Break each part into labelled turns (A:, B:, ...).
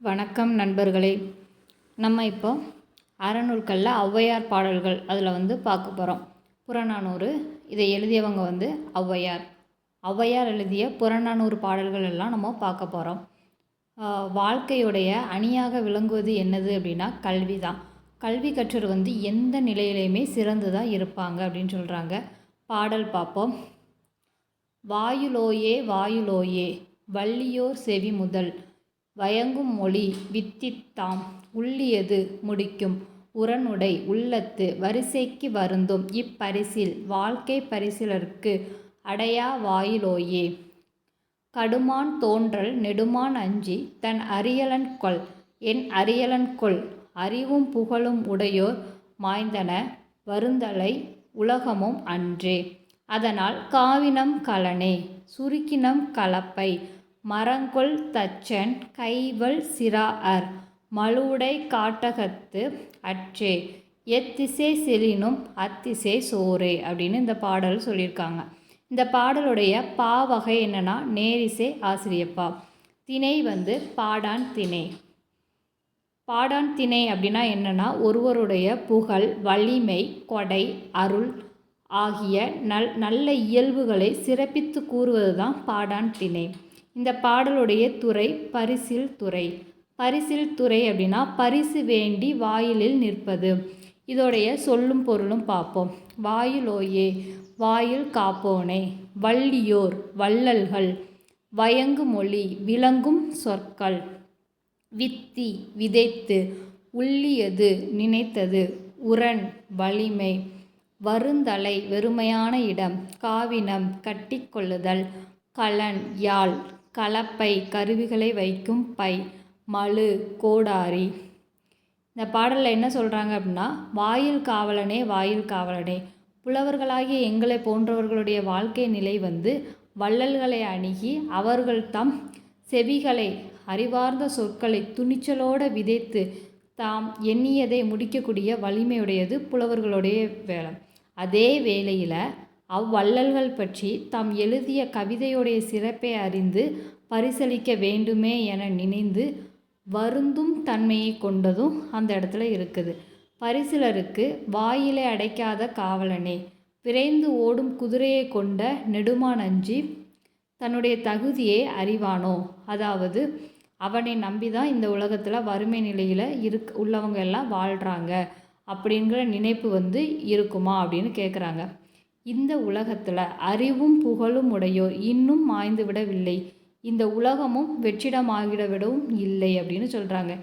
A: வணக்கம் நண்பர்களே. நம்ம இப்போ அறநூல்களில் ஔவையார் பாடல்கள் அதில் பார்க்க போகிறோம். புறநானூறு இதை எழுதியவங்க ஔவையார் எழுதிய புறநானூறு பாடல்கள் எல்லாம் நம்ம பார்க்க போகிறோம். வாழ்க்கையுடைய அணியாக விளங்குவது என்னது அப்படின்னா கல்வி தான். கல்வி கற்றவர் எந்த நிலையிலையுமே சிறந்துதான் இருப்பாங்க அப்படின்னு சொல்கிறாங்க. பாடல் பார்ப்போம். வாயுலோயே வாயுலோயே வள்ளியோர் செவி முதல் வயங்கும் மொழி வித்தித்தாம் உள்ளியது முடிக்கும் உரனுடை உள்ளத்து வரிசைக்கு வருந்தும் இப்பரிசில் வாழ்க்கை பரிசிலர்க்கு அடையா வாயிலோயே. கடுமான் தோன்றல் நெடுமான் அஞ்சி தன் அரியலன் கொள் என் அரியலன் கொள் அறிவும் புகழும் உடையோர் மாய்ந்தன வருந்தலை உலகமும் அன்றே. அதனால் காவினம் கலனே சுருக்கினம் கலப்பை மரங்கொள் தச்சன் கைவல் சிறாஅர் மழுவுடை காட்டகத்து அற்றே எத்திசை செலினும் அத்திசை சோரே அப்படின்னு இந்த பாடல் சொல்லியிருக்காங்க. இந்த பாடலுடைய பா வகை என்னன்னா நேரிசை ஆசிரியப்பா. திணை பாடான் திணை. பாடான் திணை அப்படின்னா என்னன்னா ஒருவருடைய புகழ் வலிமை கொடை அருள் ஆகிய நல்ல இயல்புகளை சிறப்பித்து கூறுவது தான் பாடான் திணை. இந்த பாடலுடைய துறை பரிசில் துறை. பரிசில் துறை அப்படின்னா பரிசு வேண்டி வாயிலில் நிற்பது. இதோடைய சொல்லும் பொருளும் பார்ப்போம். வாயிலோயே வாயில் காப்போனே வள்ளியோர் வள்ளல்கள் வயங்கு மொழி விளங்கும் சொற்கள் வித்தி விதைத்து உள்ளியது நினைத்தது உரன் வலிமை வருந்தலை வெறுமையான இடம் காவினம் கட்டிக்கொள்ளுதல் கலன் யாழ் கலப்பை கருவிகளை வைக்கும் பை மழு கோடாரி. இந்த பாடலில் என்ன சொல்கிறாங்க அப்படின்னா வாயில் காவலனே வாயில் காவலனே புலவர்களாகிய எங்களை போன்றவர்களுடைய வாழ்க்கை நிலை வள்ளல்களை அணுகி அவர்கள் தம் செவிகளை அறிவார்ந்த சொற்களை துணிச்சலோடு விதைத்து தாம் எண்ணியதை முடிக்கக்கூடிய வலிமையுடையது புலவர்களுடைய வேலை. அதே வேளையில் அவ்வள்ளல்கள் பற்றி தாம் எழுதிய கவிதையுடைய சிறப்பை அறிந்து பரிசளிக்க வேண்டுமே என நினைந்து வருந்தும் தன்மையை கொண்டதும் அந்த இடத்துல இருக்குது. பரிசிலருக்கு வாயிலை அடைக்காத காவலனே விரைந்து ஓடும் குதிரையை கொண்ட நெடுமான் அஞ்சி தன்னுடைய தகுதியை அறிவானோ. அதாவது அவனை நம்பி தான் இந்த உலகத்தில் வறுமை நிலையில் உள்ளவங்க எல்லாம் வாழ்கிறாங்க அப்படிங்கிற நினைப்பு இருக்குமா அப்படின்னு கேட்குறாங்க. இந்த உலகத்தில் அறிவும் புகழும் உடையோர் இன்னும் மாய்ந்து விடவில்லை, இந்த உலகமும் வெற்றிடமாகிடவிடவும் இல்லை அப்படின்னு சொல்கிறாங்க.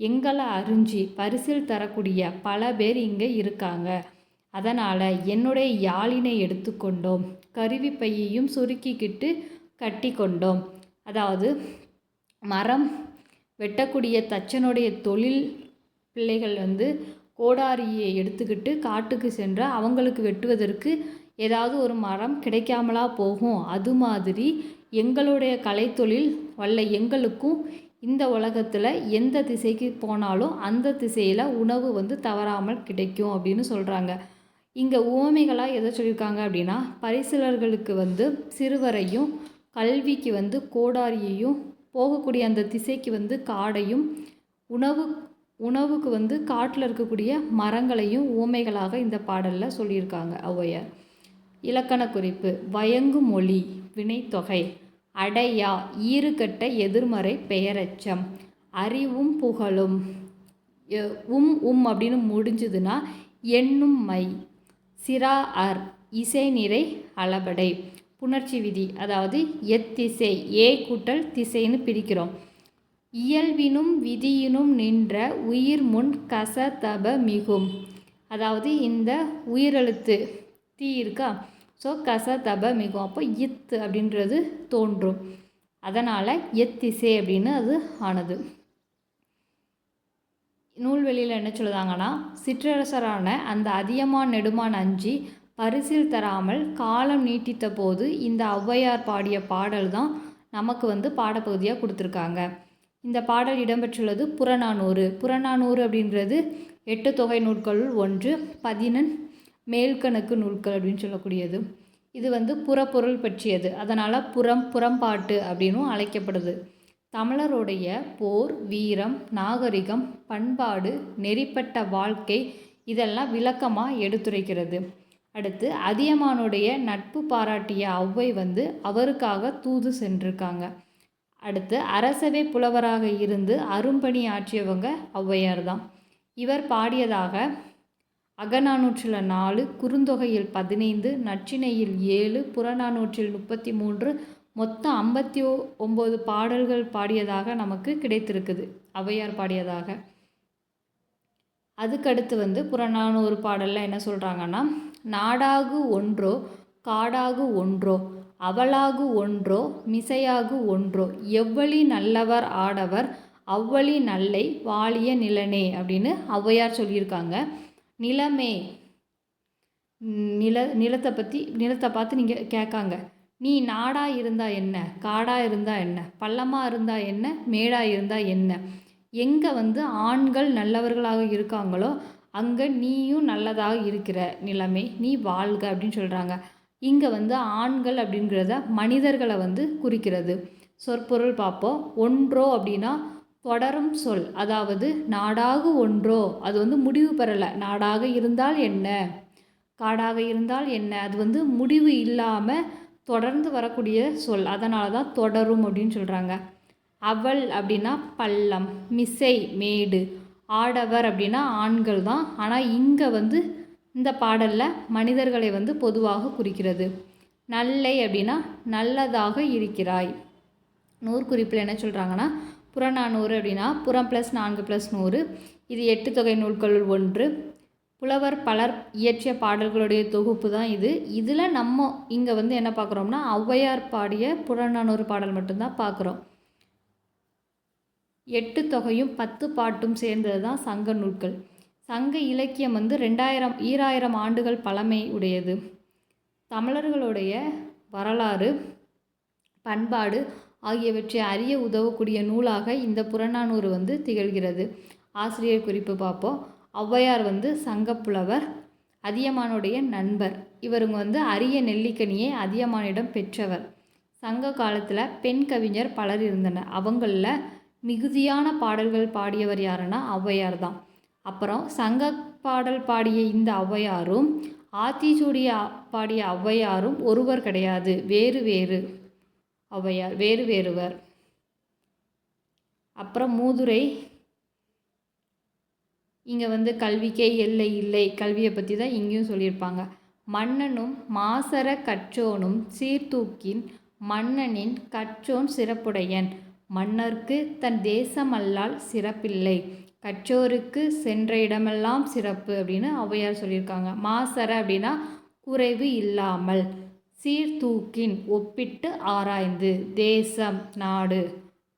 A: எங்களை அறிஞ்சி பரிசில் தரக்கூடிய பல பேர் இங்கே இருக்காங்க. அதனால் என்னுடைய யாழினை எடுத்துக்கொண்டோம் கருவி பையையும் சுருக்கிக்கிட்டு கட்டி கொண்டோம். அதாவது மரம் வெட்டக்கூடிய தச்சனுடைய தொழில் பிள்ளைகள் கோடாரியை எடுத்துக்கிட்டு காட்டுக்கு சென்ற அவங்களுக்கு வெட்டுவதற்கு ஏதாவது ஒரு மரம் கிடைக்காமலா போகும். அது மாதிரி எங்களுடைய கலைத்தொழில் வல்ல எங்களுக்கும் இந்த உலகத்தில் எந்த திசைக்கு போனாலும் அந்த திசையில் உணவு தவறாமல் கிடைக்கும் அப்படின்னு சொல்கிறாங்க. இங்கே உவமைகளாக எதை சொல்லியிருக்காங்க அப்படின்னா பரிசிலர்களுக்கு சிறுவரையும் கல்விக்கு கோடாரியையும் போகக்கூடிய அந்த திசைக்கு காடையும் உணவுக்கு காட்டில் இருக்கக்கூடிய மரங்களையும் உவமைகளாக இந்த பாடலில் சொல்லியிருக்காங்க ஔவையார். இலக்கண குறிப்பு வயங்கு மொழி வினைத்தொகை அடையா ஈறுகட்ட எதிர்மறை பெயரச்சம் அறிவும் புகழும் அப்படின்னு முடிஞ்சதுன்னா எண்ணும் மை சிறாஅர் இசை நிறை அளபடை புணர்ச்சி விதி. அதாவது எத்திசை ஏ கூட்டல் திசைன்னு பிரிக்கிறோம். இயல்பினும் விதியினும் நின்ற உயிர் முன் கசதப மிகும். அதாவது இந்த உயிரெழுத்து தீ இருக்கா, ஸோ கசதப மிகும், அப்போ இத்து அப்படின்றது தோன்றும். அதனால் எத்திசை அப்படின்னு அது ஆனது. நூல்வெளியில் என்ன சொல்லுதாங்கன்னா சிற்றரசரான அந்த அதியமான் நெடுமான் அஞ்சி பரிசில் தராமல் காலம் நீட்டித்த போது இந்த ஔவையார் பாடிய பாடல் தான் நமக்கு பாடப்பகுதியாக கொடுத்துருக்காங்க. இந்த பாடல் இடம்பெற்றுள்ளது புறநானூறு. புறநானூறு அப்படின்றது 8 தொகை நூல்களுள் ஒன்று, 11 மேல்கணக்கு நூல்கள் அப்படின்னு சொல்லக்கூடியது. இது புறப்பொருள் பற்றியது. அதனால் புறம்பாட்டு அப்படின்னும் அழைக்கப்படுது. தமிழருடைய போர், வீரம், நாகரிகம், பண்பாடு, நெறிப்பட்ட வாழ்க்கை இதெல்லாம் விளக்கமாக எடுத்துரைக்கிறது. அடுத்து அதியமானுடைய நட்பு பாராட்டிய ஔவை வந்து அவருக்காக தூது சென்றிருக்காங்க. அடுத்து அரசவை புலவராக இருந்து அரும்பணி ஆற்றியவங்க ஔவையார் தான். இவர் பாடியதாக அகநானூற்றில் 4, குறுந்தொகையில் 15, நற்றிணையில் 7, புறநானூற்றில் 33, மொத்தம் 59 பாடல்கள் பாடியதாக நமக்கு கிடைத்திருக்குது ஔவையார் பாடியதாக. அதுக்கடுத்து வந்து புறநானூறு பாடலில் என்ன சொல்கிறாங்கன்னா, நாடாகு ஒன்றோ காடாகு ஒன்றோ அவளாகு ஒன்றோ மிசையாகு ஒன்றோ எவ்வளி நல்லவர் ஆடவர் அவ்வளி நல்லை வாழிய நிலனே அப்படின்னு ஔவையார் சொல்லியிருக்காங்க. நிலமே, நிலத்தை பார்த்து நீங்கள் கேட்காங்க, நீ நாடாக இருந்தால் என்ன, காடாக இருந்தால் என்ன, பள்ளமாக இருந்தால் என்ன, மேடாக இருந்தால் என்ன, எங்கே வந்து ஆண்கள் நல்லவர்களாக இருக்காங்களோ அங்கே நீயும் நல்லதாக இருக்கிற நிலைமை, நீ வாழ்க அப்படின்னு சொல்கிறாங்க. இங்கே வந்து ஆண்கள் அப்படிங்கிறத மனிதர்களை வந்து குறிக்கிறது. சொற்பொருள் பார்ப்போம். ஒன்றோ அப்படின்னா தொடரும் சொல், அதாவது நாடாக ஒன்றோ அது வந்து முடிவு பெறலை. நாடாக இருந்தால் என்ன, காடாக இருந்தால் என்ன, அது வந்து முடிவு இல்லாமல் தொடர்ந்து வரக்கூடிய சொல், அதனால தான் தொடரும் அப்படின்னு சொல்கிறாங்க. அவள் அப்படின்னா பள்ளம், மிசை மேடு, ஆடவர் அப்படின்னா ஆண்கள் தான். ஆனால் இங்கே வந்து இந்த பாடலில் மனிதர்களை வந்து பொதுவாக குறிக்கிறது. நல்லை அப்படின்னா நல்லதாக இருக்கிறாய். நூற்குறிப்பில் என்ன சொல்கிறாங்கன்னா, புறநானூறு அப்படின்னா புறம் +4 +100, இது 8 தொகை நூல்களுள் ஒன்று. புலவர் பலர் இயற்றிய பாடல்களுடைய தொகுப்பு தான் இது. இதில் நம்ம இங்கே வந்து என்ன பார்க்குறோம்னா ஔவையார் பாடிய புறநானூறு பாடல் மட்டும்தான் பார்க்குறோம். 8 தொகையும் 10 பாட்டும் சேர்ந்தது தான் சங்க நூல்கள். சங்க இலக்கியம் வந்து 2000 ஆண்டுகள் பழமை உடையது. தமிழர்களுடைய வரலாறு, பண்பாடு ஆகியவற்றை அறிய உதவக்கூடிய நூலாக இந்த புறநானூறு வந்து திகழ்கிறது. ஆசிரியர் குறிப்பு பார்ப்போம். ஔவையார் வந்து சங்கப்புலவர், அதியமானுடைய நண்பர். இவருங்க வந்து அரிய நெல்லிக்கனியை அதியமானிடம் பெற்றவர். சங்க காலத்தில் பெண் கவிஞர் பலர் இருந்தனர். அவங்களில் மிகுதியான பாடல்கள் பாடியவர் யாருன்னா ஔவையார் தான். அப்புறம் சங்க பாடல் பாடிய இந்த ஔவையாரும் ஆத்திச்சூடி பாடிய ஔவையாரும் ஒருவர் கிடையாது, வேறு வேறு ஔவையார், வேறு வேறுவர். அப்புறம் மூதுரை, இங்கே வந்து கல்விக்கே எல்லை இல்லை, கல்வியை பற்றி தான் இங்கேயும் சொல்லியிருப்பாங்க. மன்னனும் மாசற கற்றோனும் சீர்தூக்கின் மன்னனின் கற்றோன் சிறப்புடையன், மன்னர்க்கு தன் தேசமல்லால் சிறப்பில்லை, கற்றோருக்கு சென்ற இடமெல்லாம் சிறப்பு அப்படின்னு ஔவையார் சொல்லியிருக்காங்க. மாசற அப்படின்னா குறைவு இல்லாமல், சீர்தூக்கின் ஒப்பிட்டு ஆராய்ந்து, தேசம் நாடு.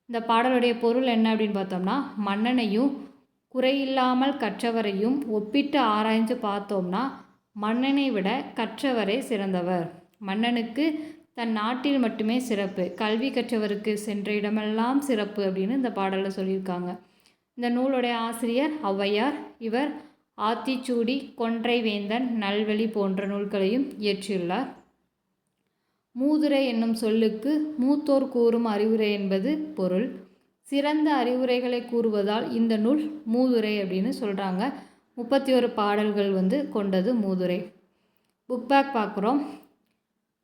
A: இந்த பாடலுடைய பொருள் என்ன அப்படின்னு பார்த்தோம்னா, மன்னனையும் குறையில்லாமல் கற்றவரையும் ஒப்பிட்டு ஆராய்ந்து பார்த்தோம்னா மன்னனை விட கற்றவரே சிறந்தவர். மன்னனுக்கு தன் நாட்டில் மட்டுமே சிறப்பு, கல்வி கற்றவருக்கு சென்ற இடமெல்லாம் சிறப்பு அப்படின்னு இந்த பாடலில் சொல்லியிருக்காங்க. இந்த நூலுடைய ஆசிரியர் ஔவையார். இவர் ஆத்திச்சூடி, கொன்றை வேந்தன், நல்வழி போன்ற நூல்களையும் இயற்றியுள்ளார். மூதுரை என்னும் சொல்லுக்கு மூத்தோர் கூறும் அறிவுரை என்பது பொருள். சிறந்த அறிவுரைகளை கூறுவதால் இந்த நூல் மூதுரை அப்படின்னு சொல்கிறாங்க. 31 பாடல்கள் வந்து கொண்டது மூதுரை. புக் பேக் பார்க்குறோம்.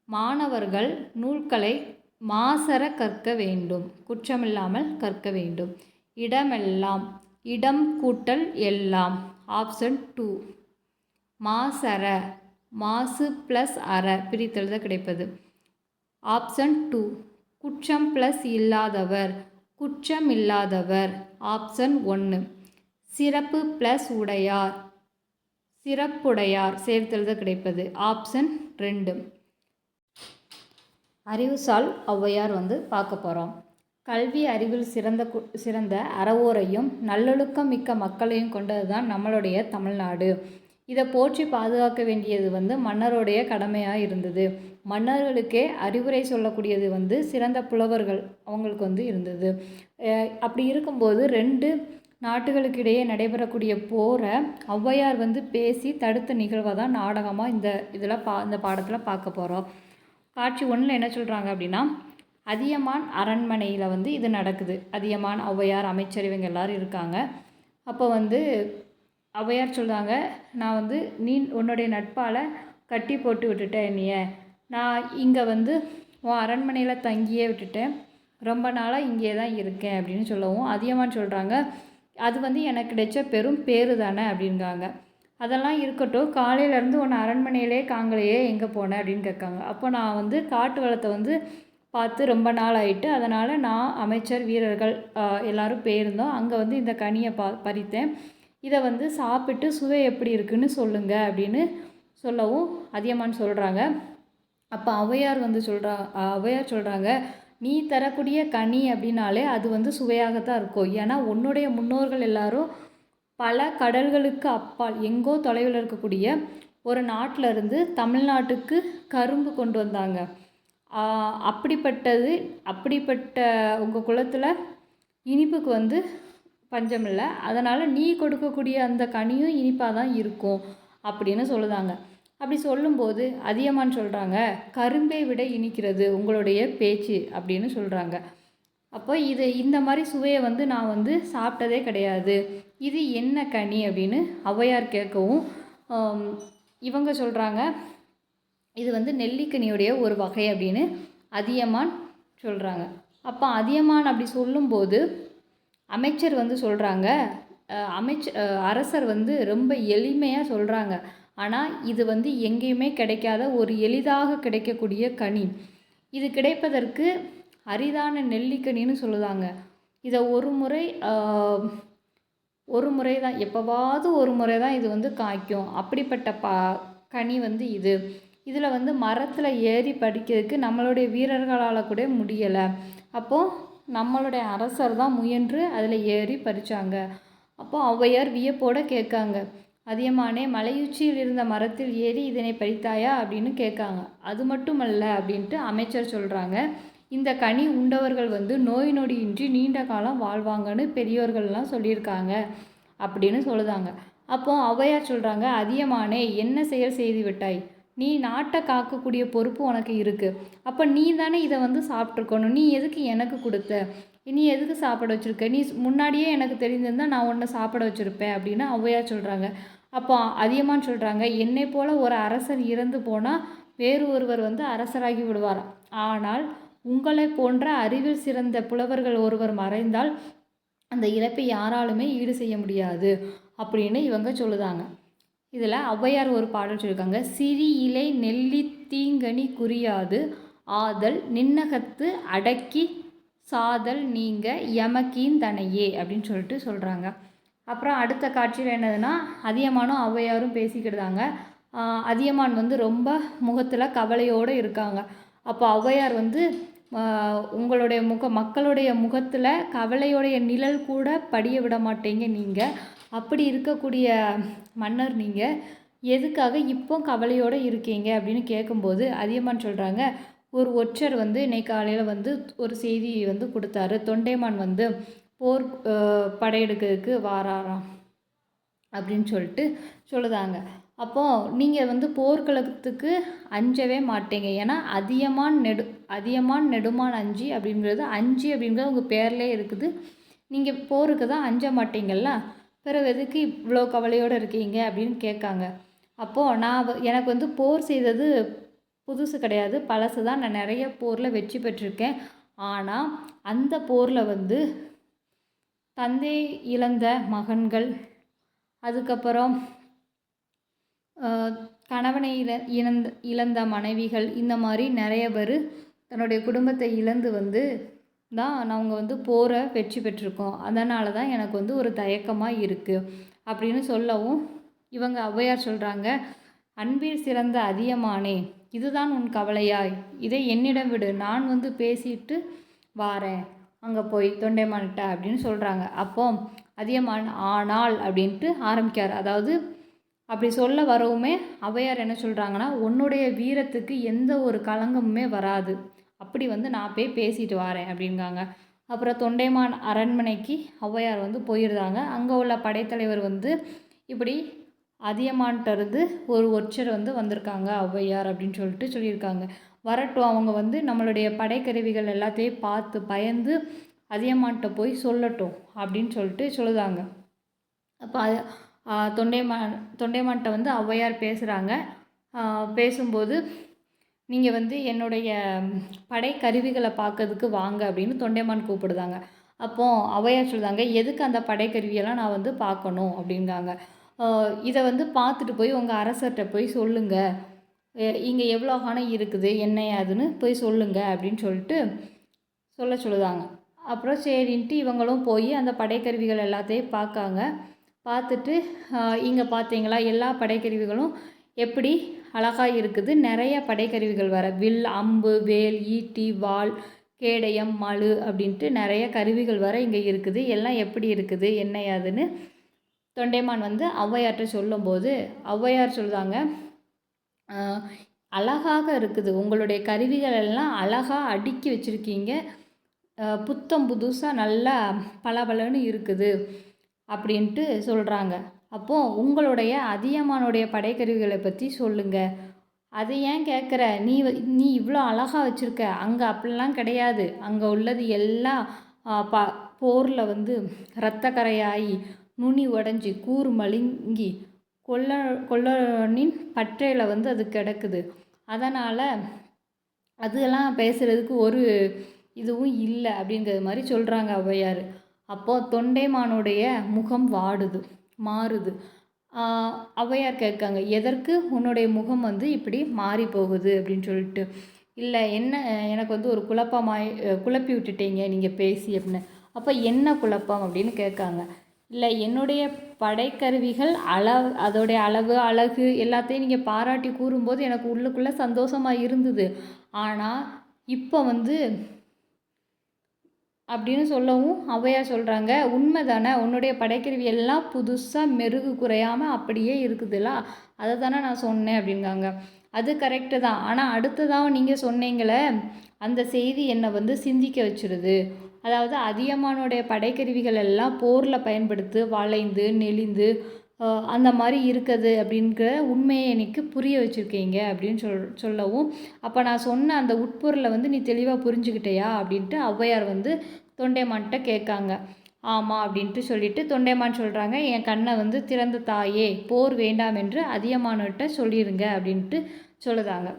A: மாணவர்கள் நூல்களை மாசற கற்க வேண்டும், குற்றமில்லாமல் கற்க வேண்டும். இடமெல்லாம், இடம் கூட்டல் எல்லாம், ஆப்ஷன் 2. மாசற, மாசு ப்ளஸ் அற பிரித்தெழுத கிடைப்பது, ஆப்ஷன் 2. குற்றம் ப்ளஸ் இல்லாதவர், குற்றம் இல்லாதவர், ஆப்ஷன் 1. சிறப்பு ப்ளஸ் உடையார், சிறப்புடையார் சேர்த்தெழுத கிடைப்பது, ஆப்ஷன் 2. அறிவுசால் ஔவையார் வந்து பார்க்க போகிறோம். கல்வி அறிவில் சிறந்த அறவோரையும் நல்லொழுக்கம் மிக்க மக்களையும் கொண்டது தான் நம்மளுடைய தமிழ்நாடு. இதை போற்றி பாதுகாக்க வேண்டியது வந்து மன்னருடைய கடமையாக இருந்தது. மன்னர்களுக்கே அறிவுரை சொல்லக்கூடியது வந்து சிறந்த புலவர்கள் அவங்களுக்கு வந்து இருந்தது. அப்படி இருக்கும்போது 2 நாட்டுகளுக்கு இடையே நடைபெறக்கூடிய போரை ஔவையார் வந்து பேசி தடுத்த நிகழ்வாக தான் நாடகமாக இந்த பாடத்தில் பார்க்க போகிறோம். காட்சி 1 என்ன சொல்கிறாங்க அப்படின்னா, அதியமான் அரண்மனையில் வந்து இது நடக்குது. அதியமான், ஔவையார், அமைச்சர் இவங்க எல்லோரும் இருக்காங்க. அப்போ வந்து ஔவையார் சொல்கிறாங்க, நான் வந்து நீ உன்னுடைய நட்பால் கட்டி போட்டு விட்டுட்டேன் என்னைய, நான் இங்கே வந்து உன் அரண்மனையில் தங்கியே விட்டுட்டேன், ரொம்ப நாளாக இங்கே தான் இருக்கேன் அப்படின்னு சொல்லவும் அதியமான் சொல்கிறாங்க, அது வந்து எனக்கு கிடைச்ச பெரும் பேரு தானே அப்படிங்காங்க. அதெல்லாம் இருக்கட்டும், காலையிலேருந்து உன்னை அரண்மனையிலே காங்கலையே, எங்கே போனேன் அப்படின்னு கேட்காங்க. அப்போ நான் வந்து காட்டு வளத்தை வந்து பார்த்து ரொம்ப நாள் ஆகிட்டு, அதனால் நான், அமைச்சர், வீரர்கள் எல்லோரும் போயிருந்தோம், அங்கே வந்து இந்த கனியை பறித்தேன், இதை வந்து சாப்பிட்டு சுவை எப்படி இருக்குன்னு சொல்லுங்கள் அப்படின்னு சொல்லவும் அதியமான் சொல்கிறாங்க. அப்போ ஔவையார் சொல்கிறாங்க, நீ தரக்கூடிய கனி அப்படின்னாலே அது வந்து சுவையாகத்தான் இருக்கும். ஏன்னா உன்னுடைய முன்னோர்கள் எல்லாரும் பல கடல்களுக்கு அப்பால் எங்கோ தொலைவில் இருக்கக்கூடிய ஒரு நாட்டில் இருந்து தமிழ்நாட்டுக்கு கரும்பு கொண்டு வந்தாங்க. அப்படிப்பட்ட உங்கள் குலத்தில் இனிப்புக்கு வந்து பஞ்சம் இல்லை, அதனால் நீ கொடுக்கக்கூடிய அந்த கனியும் இனிப்பாக தான் இருக்கும் அப்படின்னு சொல்லுதாங்க. அப்படி சொல்லும்போது அதியமான் சொல்கிறாங்க, கரும்பை விட இனிக்கிறது உங்களுடைய பேச்சு அப்படின்னு சொல்கிறாங்க. அப்போ இந்த மாதிரி சுவையை வந்து நான் வந்து சாப்பிட்டதே கிடையாது, இது என்ன கனி அப்படின்னு ஔவையார் கேட்கவும் இவங்க சொல்கிறாங்க, இது வந்து நெல்லிக்கனியுடைய ஒரு வகை அப்படின்னு அதியமான் சொல்கிறாங்க. அப்போ அதியமான் அப்படி சொல்லும்போது அமைச்சர் வந்து சொல்கிறாங்க, அரசர் வந்து ரொம்ப எளிமையாக சொல்கிறாங்க, ஆனால் இது வந்து எங்கேயுமே கிடைக்காத ஒரு எளிதாக கிடைக்கக்கூடிய கனி, இது கிடைப்பதற்கு அரிதான நெல்லிக்கனின்னு சொல்லுதாங்க. இதை ஒரு முறை தான், எப்போவாவது ஒரு முறை தான் இது வந்து காய்க்கும், அப்படிப்பட்ட கனி வந்து இதில் வந்து மரத்தில் ஏறி படிக்கிறதுக்கு நம்மளுடைய வீரர்களால் கூட முடியலை. அப்போது நம்மளுடைய அரசர் தான் முயன்று அதில் ஏறி பறித்தாங்க. அப்போது ஔவையார் வியப்போடு கேட்காங்க, அதியமானே, மலையுச்சியில் இருந்த மரத்தில் ஏறி இதனை பறித்தாயா அப்படின்னு கேட்காங்க. அது மட்டுமல்ல அப்படின்ட்டு அமைச்சர் சொல்கிறாங்க, இந்த கனி உண்டவர்கள் வந்து நோய் நொடியின்றி நீண்ட காலம் வாழ்வாங்கன்னு பெரியோர்கள்லாம் சொல்லியிருக்காங்க அப்படின்னு சொல்லுதாங்க. அப்போது ஔவையார் சொல்கிறாங்க, அதியமானே, என்ன செயல் செய்து விட்டாய், நீ நாட்டை காக்கக்கூடிய பொறுப்பு உனக்கு இருக்குது, அப்போ நீ தானே இதை வந்து சாப்பிட்ருக்கணும், நீ எதுக்கு எனக்கு கொடுத்த, நீ எதுக்கு சாப்பிட வச்சுருக்க, நீ முன்னாடியே எனக்கு தெரிஞ்சிருந்தால் நான் உன்னை சாப்பிட வச்சுருப்பேன் அப்படின்னு ஔவையார் சொல்கிறாங்க. அப்போ அதியமான் சொல்கிறாங்க, என்னை போல் ஒரு அரசர் இறந்து போனால் வேறு ஒருவர் வந்து அரசராகி விடுவார், ஆனால் உங்களை போன்ற அறிவில் சிறந்த புலவர்கள் ஒருவர் மறைந்தால் அந்த இழப்பை யாராலுமே ஈடு செய்ய முடியாது அப்படின்னு இவங்க சொல்லுதாங்க. இதில் ஔவையார் ஒரு பாடல் சொல்லியிருக்காங்க, சிறி இலை நெல்லி தீங்கனி குறியாது ஆதல் நின்னகத்து அடக்கி சாதல் நீங்க யமக்கீந்தனையே அப்படின்னு சொல்கிறாங்க. அப்புறம் அடுத்த காட்சியில் என்னதுன்னா, அதியமானும் ஔவையாரும் பேசிக்கிடுதாங்க. அதியமான் வந்து ரொம்ப முகத்தில் கவலையோடு இருக்காங்க. அப்போ ஔவையார் வந்து, உங்களுடைய மக்களுடைய முகத்தில் கவலையோடைய நிழல் கூட படிய விட மாட்டீங்க நீங்கள், அப்படி இருக்கக்கூடிய மன்னர் நீங்கள் எதுக்காக இப்போ கவலையோடு இருக்கீங்க அப்படின்னு கேட்கும்போது அதியமான் சொல்கிறாங்க, ஒரு ஒற்றர் வந்து இன்னைக்கு காலையில் வந்து ஒரு செய்தி வந்து கொடுத்தாரு, தொண்டைமான் வந்து போர் படையெடுக்கிறதுக்கு வாராராம் அப்படின்னு சொல்லுதாங்க. அப்போது நீங்கள் வந்து போர்க்களத்துக்கு அஞ்சவே மாட்டீங்க, ஏன்னா அதியமான் நெடுமான் அஞ்சி அப்படிங்கிறது அப்படிங்கிறது உங்கள் பேர்லேயே இருக்குது, நீங்கள் போருக்கு தான் அஞ்ச மாட்டீங்கள்ல, பிறகு எதுக்கு இவ்வளோ கவலையோடு இருக்கீங்க அப்படின்னு கேட்காங்க. அப்போது எனக்கு வந்து போர் செய்தது புதுசு கிடையாது, பழசு தான், நான் நிறைய போரில் வெற்றி பெற்றிருக்கேன், ஆனால் அந்த போரில் வந்து தந்தை இழந்த மகன்கள், அதுக்கப்புறம் கணவனை இழந்த மனைவிகள், இந்த மாதிரி நிறைய பேர் தன்னுடைய குடும்பத்தை இழந்து வந்து தான் நாங்கள் வந்து போரை வெற்றி பெற்றிருக்கோம், அதனால தான் எனக்கு வந்து ஒரு தயக்கமாக இருக்குது அப்படின்னு சொல்லவும் இவங்க ஔவையார் சொல்கிறாங்க, அன்பில் சிறந்த அதியமானே, இதுதான் உன் கவலையாய், இதை என்னிடம் விடு, நான் வந்து பேசிட்டு வாரேன் அங்கே போய் தொண்டைமான்கிட்ட அப்படின்னு சொல்கிறாங்க. அப்போ அதியமான் ஆனால் அப்படின்ட்டு ஆரம்பிக்கார். அதாவது அப்படி சொல்ல வரவுமே ஔவையார் என்ன சொல்கிறாங்கன்னா, உன்னுடைய வீரத்துக்கு எந்த ஒரு களங்கமுமே வராது, அப்படி வந்து நான் போய் பேசிட்டு வரேன் அப்படிங்காங்க. அப்புறம் தொண்டைமான் அரண்மனைக்கு ஔவையார் வந்து போயிருந்தாங்க. அங்கே உள்ள படைத்தலைவர் வந்து இப்படி அதியமான்கிட்டருந்து ஒரு ஒற்றர் வந்து வந்திருக்காங்க ஔவையார் அப்படின்னு சொல்லியிருக்காங்க. வரட்டும், அவங்க வந்து நம்மளுடைய படைக்கருவிகள் எல்லாத்தையும் பார்த்து பயந்து அதியமான்கிட்ட போய் சொல்லட்டும் அப்படின்னு சொல்லிட்டு சொல்லுதாங்க. அப்போ தொண்டைமான்கிட்ட வந்து ஔவையார் பேசுகிறாங்க. பேசும்போது நீங்கள் வந்து என்னுடைய படைக்கருவிகளை பார்க்கறதுக்கு வாங்க அப்படின்னு தொண்டைமான் கூப்பிடுதாங்க. அப்போது ஔவையார் சொல்லுதாங்க, எதுக்கு அந்த படைக்கருவியெல்லாம் நான் வந்து பார்க்கணும் அப்படிங்காங்க. இதை வந்து பார்த்துட்டு போய் உங்கள் அரசர்கிட்ட போய் சொல்லுங்கள், இங்கே எவ்வளோ காணம் இருக்குது என்ன அதுன்னு போய் சொல்லுங்கள் அப்படின்னு சொல்லிட்டு சொல்லுதாங்க. அப்புறம் சரின்ட்டு இவங்களும் போய் அந்த படைக்கருவிகள் எல்லாத்தையும் பார்க்காங்க. பார்த்துட்டு இங்கே பார்த்தீங்களா எல்லா படைக்கருவிகளும் எப்படி அழகாக இருக்குது, நிறைய படைக்கருவிகள் வர வில், அம்பு, வேல், ஈட்டி, வாள், கேடயம், மழு அப்படின்ட்டு நிறைய கருவிகள் வர இங்கே இருக்குது, எல்லாம் எப்படி இருக்குது என்ன ஏதுன்னு தொண்டைமான் வந்து ஔவையார்கிட்ட சொல்லும்போது ஔவையார் சொல்லுதாங்க, அழகாக இருக்குது, உங்களுடைய கருவிகள் எல்லாம் அழகாக அடுக்கி வச்சுருக்கீங்க, புத்தம் புதுசாக நல்லா பளபளன்னு இருக்குது அப்படின்ட்டு சொல்கிறாங்க. அப்போது உங்களுடைய அதியமானுடைய படைக்கருவிகளை பற்றி சொல்லுங்கள். அதை ஏன் கேட்குற, நீ இவ்வளோ அழகாக வச்சுருக்க, அங்கே அப்படிலாம் கிடையாது, அங்கே உள்ளது எல்லாம் போரில் வந்து இரத்தக்கரையாகி நுனி உடஞ்சி கூறு மழுங்கி கொல்லனின் பற்றையில் வந்து அது கிடக்குது, அதனால் அதெல்லாம் பேசுகிறதுக்கு ஒரு இதுவும் இல்லை அப்படிங்கிறது மாதிரி சொல்கிறாங்க ஔவையார். அப்போது தொண்டைமானுடைய முகம் மாறுது. ஔவையார் கேட்காங்க, எதற்கு உன்னுடைய முகம் வந்து இப்படி மாறி போகுது அப்படின்னு சொல்லிட்டு. இல்லை என்ன எனக்கு வந்து ஒரு குழப்பி விட்டுட்டீங்க நீங்கள் பேசி அப்படின்னு. அப்போ என்ன குழப்பம் அப்படின்னு கேட்காங்க. இல்லை, என்னுடைய படைக்கருவிகள் அதோடைய அளவு அழகு எல்லாத்தையும் நீங்கள் பாராட்டி கூறும்போது எனக்கு உள்ளுக்குள்ளே சந்தோஷமாக இருந்தது, ஆனால் இப்போ வந்து அப்படின்னு சொல்லவும் ஔவையார் சொல்கிறாங்க, உண்மை தானே, உன்னுடைய படைக்கருவி எல்லாம் புதுசாக மெருகு குறையாமல் அப்படியே இருக்குதுல்ல, அதை தானே நான் சொன்னேன் அப்படிங்காங்க. அது கரெக்டு தான், ஆனால் அடுத்ததாக நீங்கள் சொன்னீங்களே அந்த செய்தி என்னை வந்து சிந்திக்க வச்சுருது. அதாவது அதியமானுடைய படைக்கருவிகள் எல்லாம் போரில் பயன்படுத்தி வளைந்து நெளிந்து அந்த மாதிரி இருக்குது அப்படிங்கிற உண்மையை எனக்கு புரிய வச்சுருக்கீங்க அப்படின்னு சொல்லவும், அப்போ நான் சொன்ன அந்த உட்பொருளை வந்து நீ தெளிவாக புரிஞ்சுக்கிட்டேயா அப்படின்ட்டு ஔவையார் வந்து தொண்டைமான்கிட்ட கேட்காங்க. ஆமாம் அப்படின்ட்டு சொல்லிட்டு தொண்டைமான் சொல்கிறாங்க, என் கண்ணை வந்து திறந்த தாயே, போர் வேண்டாம் என்று அதியமான்கிட்ட சொல்லிடுங்க அப்படின்ட்டு சொல்லுதாங்க.